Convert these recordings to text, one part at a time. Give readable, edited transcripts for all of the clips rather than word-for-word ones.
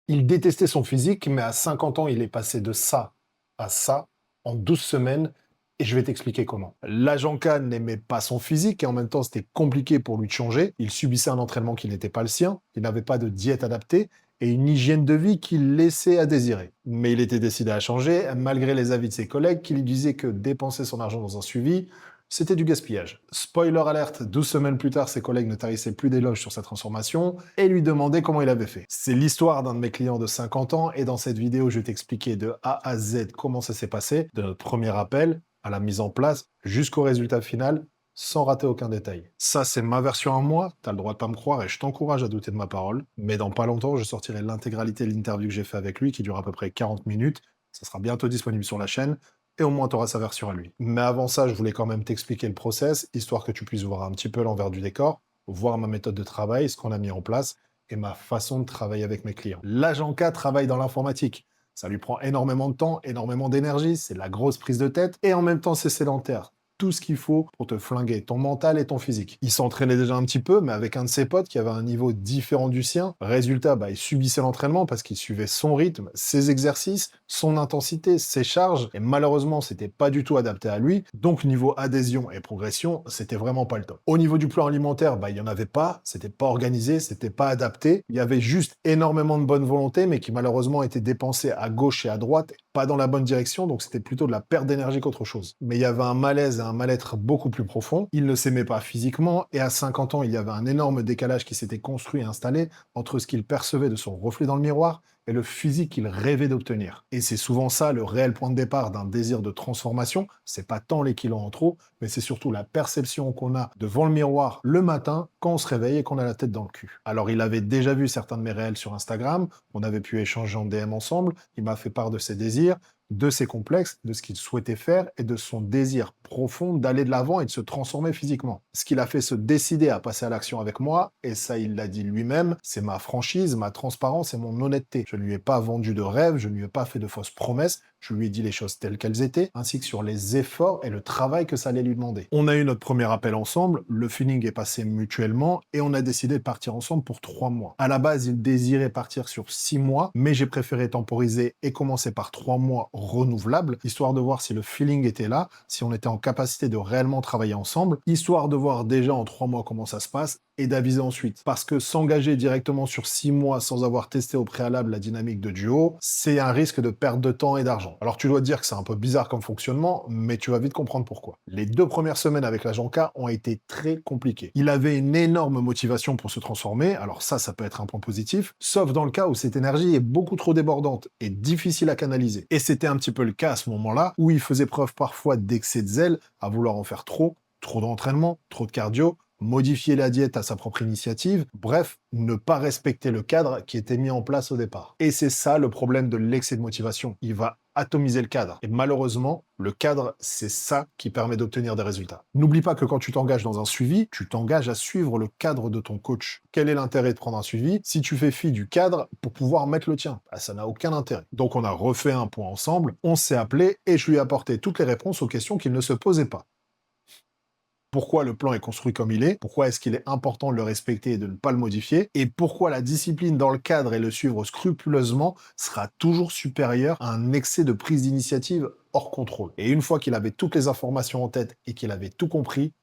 Il détestait son physique, mais à 50 ans, il est passé de ça à ça en 12 semaines. Et je vais t'expliquer comment. L'agent K n'aimait pas son physique et en même temps, c'était compliqué pour lui de changer. Il subissait un entraînement qui n'était pas le sien. Il n'avait pas de diète adaptée et une hygiène de vie qui laissait à désirer. Mais il était décidé à changer, malgré les avis de ses collègues qui lui disaient que dépenser son argent dans un suivi, c'était du gaspillage. Spoiler alerte, 12 semaines plus tard, ses collègues ne tarissaient plus d'éloges sur sa transformation et lui demandaient comment il avait fait. C'est l'histoire d'un de mes clients de 50 ans et dans cette vidéo, je vais t'expliquer de A à Z comment ça s'est passé, de notre premier appel à la mise en place jusqu'au résultat final, sans rater aucun détail. Ça, c'est ma version à moi, t'as le droit de pas me croire et je t'encourage à douter de ma parole, mais dans pas longtemps, je sortirai l'intégralité de l'interview que j'ai fait avec lui, qui dure à peu près 40 minutes, ça sera bientôt disponible sur la chaîne, et au moins tu auras sa version à lui. Mais avant ça, je voulais quand même t'expliquer le process, histoire que tu puisses voir un petit peu l'envers du décor, voir ma méthode de travail, ce qu'on a mis en place, et ma façon de travailler avec mes clients. L'agent K travaille dans l'informatique. Ça lui prend énormément de temps, énormément d'énergie, c'est la grosse prise de tête, et en même temps c'est sédentaire. Tout ce qu'il faut pour te flinguer ton mental et ton physique. Il s'entraînait déjà un petit peu, mais avec un de ses potes qui avait un niveau différent du sien. Résultat, il subissait l'entraînement parce qu'il suivait son rythme, ses exercices, son intensité, ses charges, et malheureusement, c'était pas du tout adapté à lui. Donc, niveau adhésion et progression, c'était vraiment pas le top. Au niveau du plan alimentaire, il y en avait pas, c'était pas organisé, c'était pas adapté. Il y avait juste énormément de bonne volonté, mais qui malheureusement était dépensée à gauche et à droite, pas dans la bonne direction, donc c'était plutôt de la perte d'énergie qu'autre chose. Mais il y avait un malaise et un mal-être beaucoup plus profond. Il ne s'aimait pas physiquement, et à 50 ans, il y avait un énorme décalage qui s'était construit et installé entre ce qu'il percevait de son reflet dans le miroir et le physique qu'il rêvait d'obtenir. Et c'est souvent ça le réel point de départ d'un désir de transformation. C'est pas tant les kilos en trop, mais c'est surtout la perception qu'on a devant le miroir le matin quand on se réveille et qu'on a la tête dans le cul. Alors il avait déjà vu certains de mes réels sur Instagram, on avait pu échanger en DM ensemble, il m'a fait part de ses désirs, de ses complexes, de ce qu'il souhaitait faire et de son désir profond d'aller de l'avant et de se transformer physiquement. Ce qui l'a fait se décider à passer à l'action avec moi, et ça il l'a dit lui-même, c'est ma franchise, ma transparence et mon honnêteté. Je ne lui ai pas vendu de rêve, je ne lui ai pas fait de fausses promesses, je lui ai dit les choses telles qu'elles étaient, ainsi que sur les efforts et le travail que ça allait lui demander. On a eu notre premier appel ensemble, le feeling est passé mutuellement, et on a décidé de partir ensemble pour 3 mois. À la base, il désirait partir sur 6 mois, mais j'ai préféré temporiser et commencer par 3 mois renouvelables, histoire de voir si le feeling était là, si on était en capacité de réellement travailler ensemble, histoire de voir déjà en 3 mois comment ça se passe, et d'aviser ensuite. Parce que s'engager directement sur 6 mois sans avoir testé au préalable la dynamique de duo, c'est un risque de perte de temps et d'argent. Alors tu dois te dire que c'est un peu bizarre comme fonctionnement, mais tu vas vite comprendre pourquoi. Les 2 premières semaines avec l'agent K ont été très compliquées. Il avait une énorme motivation pour se transformer, alors ça peut être un point positif, sauf dans le cas où cette énergie est beaucoup trop débordante et difficile à canaliser. Et c'était un petit peu le cas à ce moment-là, où il faisait preuve parfois d'excès de zèle, à vouloir en faire trop d'entraînement, trop de cardio, modifier la diète à sa propre initiative, bref, ne pas respecter le cadre qui était mis en place au départ. Et c'est ça le problème de l'excès de motivation. Il va atomiser le cadre. Et malheureusement, le cadre, c'est ça qui permet d'obtenir des résultats. N'oublie pas que quand tu t'engages dans un suivi, tu t'engages à suivre le cadre de ton coach. Quel est l'intérêt de prendre un suivi si tu fais fi du cadre pour pouvoir mettre le tien? Ça n'a aucun intérêt. Donc on a refait un point ensemble, on s'est appelé et je lui ai apporté toutes les réponses aux questions qu'il ne se posait pas. Pourquoi le plan est construit comme il est, pourquoi est-ce qu'il est important de le respecter et de ne pas le modifier, et pourquoi la discipline dans le cadre et le suivre scrupuleusement sera toujours supérieure à un excès de prise d'initiative hors contrôle. Et une fois qu'il avait toutes les informations en tête et qu'il avait tout compris,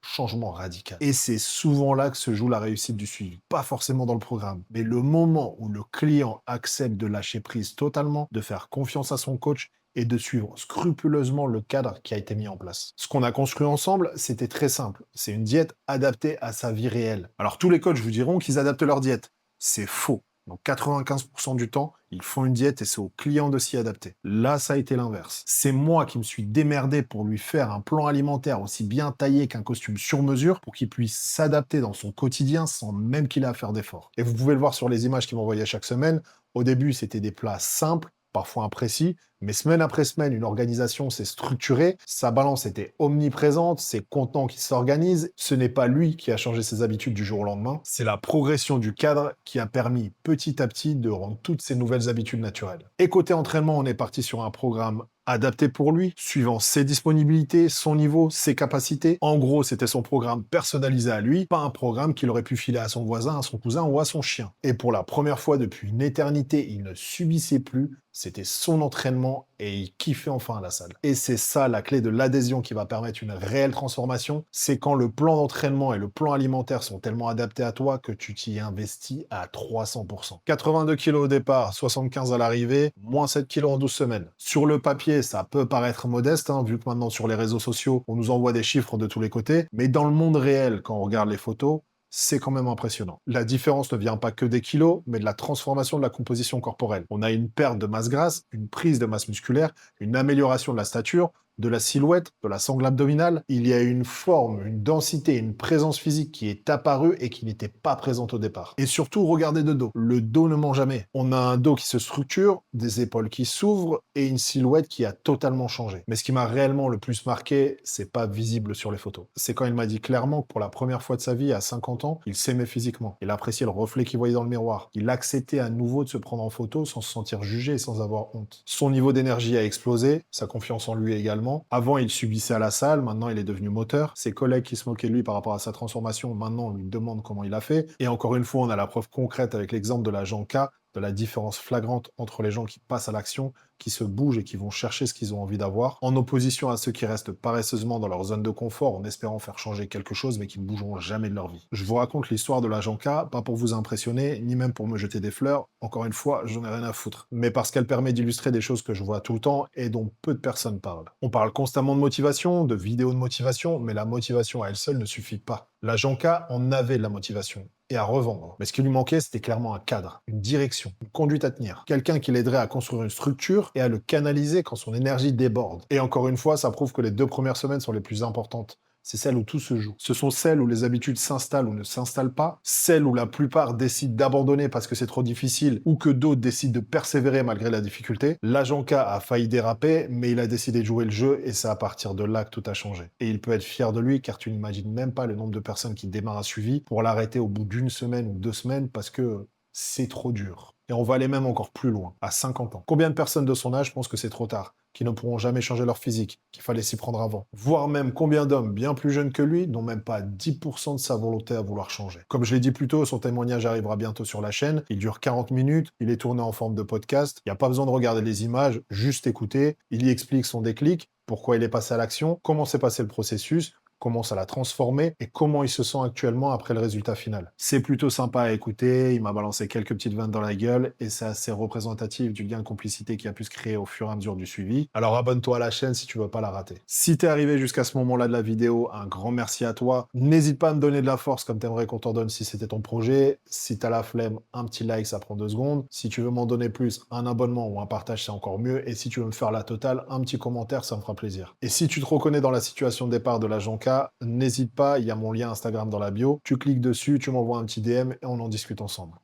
changement radical. Et c'est souvent là que se joue la réussite du suivi. Pas forcément dans le programme, mais le moment où le client accepte de lâcher prise totalement, de faire confiance à son coach et de suivre scrupuleusement le cadre qui a été mis en place. Ce qu'on a construit ensemble, c'était très simple. C'est une diète adaptée à sa vie réelle. Alors tous les coachs vous diront qu'ils adaptent leur diète. C'est faux. Donc 95% du temps, ils font une diète et c'est au client de s'y adapter. Là, ça a été l'inverse. C'est moi qui me suis démerdé pour lui faire un plan alimentaire aussi bien taillé qu'un costume sur mesure pour qu'il puisse s'adapter dans son quotidien sans même qu'il ait à faire d'efforts. Et vous pouvez le voir sur les images qu'il m'envoyait chaque semaine. Au début, c'était des plats simples, parfois imprécis, Mais semaine après semaine, une organisation s'est structurée, sa balance était omniprésente, ses contenants qui s'organisent. Ce n'est pas lui qui a changé ses habitudes du jour au lendemain, c'est la progression du cadre qui a permis petit à petit de rendre toutes ces nouvelles habitudes naturelles. Et côté entraînement, on est parti sur un programme adapté pour lui, suivant ses disponibilités, son niveau, ses capacités. En gros, c'était son programme personnalisé à lui, pas un programme qu'il aurait pu filer à son voisin, à son cousin ou à son chien. Et pour la première fois depuis une éternité, il ne subissait plus, c'était son entraînement et il kiffait enfin à la salle. Et c'est ça la clé de l'adhésion qui va permettre une réelle transformation, c'est quand le plan d'entraînement et le plan alimentaire sont tellement adaptés à toi que tu t'y investis à 300%. 82 kg au départ, 75 à l'arrivée, moins 7 kg en 12 semaines. Sur le papier, ça peut paraître modeste, hein, vu que maintenant sur les réseaux sociaux, on nous envoie des chiffres de tous les côtés, mais dans le monde réel, quand on regarde les photos, c'est quand même impressionnant. La différence ne vient pas que des kilos, mais de la transformation de la composition corporelle. On a une perte de masse grasse, une prise de masse musculaire, une amélioration de la stature, de la silhouette, de la sangle abdominale. Il y a une forme, une densité, une présence physique qui est apparue et qui n'était pas présente au départ. Et surtout, regardez de dos. Le dos ne ment jamais. On a un dos qui se structure, des épaules qui s'ouvrent et une silhouette qui a totalement changé. Mais ce qui m'a réellement le plus marqué, c'est pas visible sur les photos. C'est quand il m'a dit clairement que pour la première fois de sa vie, à 50 ans, il s'aimait physiquement. Il appréciait le reflet qu'il voyait dans le miroir. Il acceptait à nouveau de se prendre en photo sans se sentir jugé et sans avoir honte. Son niveau d'énergie a explosé, sa confiance en lui également. Avant, il subissait à la salle, maintenant il est devenu moteur. Ses collègues qui se moquaient de lui par rapport à sa transformation, maintenant on lui demande comment il a fait. Et encore une fois, on a la preuve concrète avec l'exemple de la Janka, de la différence flagrante entre les gens qui passent à l'action, qui se bougent et qui vont chercher ce qu'ils ont envie d'avoir, en opposition à ceux qui restent paresseusement dans leur zone de confort en espérant faire changer quelque chose mais qui ne bougeront jamais de leur vie. Je vous raconte l'histoire de la Janka, pas pour vous impressionner, ni même pour me jeter des fleurs, encore une fois, j'en ai rien à foutre, mais parce qu'elle permet d'illustrer des choses que je vois tout le temps et dont peu de personnes parlent. On parle constamment de motivation, de vidéos de motivation, mais la motivation à elle seule ne suffit pas. La Janka en avait de la motivation et à revendre. Mais ce qui lui manquait, c'était clairement un cadre, une direction, une conduite à tenir. Quelqu'un qui l'aiderait à construire une structure et à le canaliser quand son énergie déborde. Et encore une fois, ça prouve que les 2 premières semaines sont les plus importantes. C'est celles où tout se joue. Ce sont celles où les habitudes s'installent ou ne s'installent pas, celles où la plupart décident d'abandonner parce que c'est trop difficile ou que d'autres décident de persévérer malgré la difficulté. La Janka a failli déraper, mais il a décidé de jouer le jeu et c'est à partir de là que tout a changé. Et il peut être fier de lui car tu n'imagines même pas le nombre de personnes qui démarrent un suivi pour l'arrêter au bout d'1 semaine ou 2 semaines parce que c'est trop dur. Et on va aller même encore plus loin, à 50 ans. Combien de personnes de son âge pensent que c'est trop tard, qui ne pourront jamais changer leur physique, qu'il fallait s'y prendre avant? Voire même combien d'hommes bien plus jeunes que lui n'ont même pas 10% de sa volonté à vouloir changer. Comme je l'ai dit plus tôt, son témoignage arrivera bientôt sur la chaîne, il dure 40 minutes, il est tourné en forme de podcast, il n'y a pas besoin de regarder les images, juste écouter, il y explique son déclic, pourquoi il est passé à l'action, comment s'est passé le processus, comment ça l'a transformé et comment il se sent actuellement après le résultat final. C'est plutôt sympa à écouter, il m'a balancé quelques petites vannes dans la gueule et c'est assez représentatif du gain de complicité qui a pu se créer au fur et à mesure du suivi. Alors abonne-toi à la chaîne si tu veux pas la rater. Si t'es arrivé jusqu'à ce moment-là de la vidéo, un grand merci à toi. N'hésite pas à me donner de la force comme t'aimerais qu'on t'en donne si c'était ton projet. Si t'as la flemme, un petit like, ça prend 2 secondes. Si tu veux m'en donner plus, un abonnement ou un partage, c'est encore mieux. Et si tu veux me faire la totale, un petit commentaire, ça me fera plaisir. Et si tu te reconnais dans la situation de départ de la Janka, n'hésite pas, il y a mon lien Instagram dans la bio. Tu cliques dessus, tu m'envoies un petit DM et on en discute ensemble.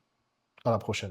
À la prochaine.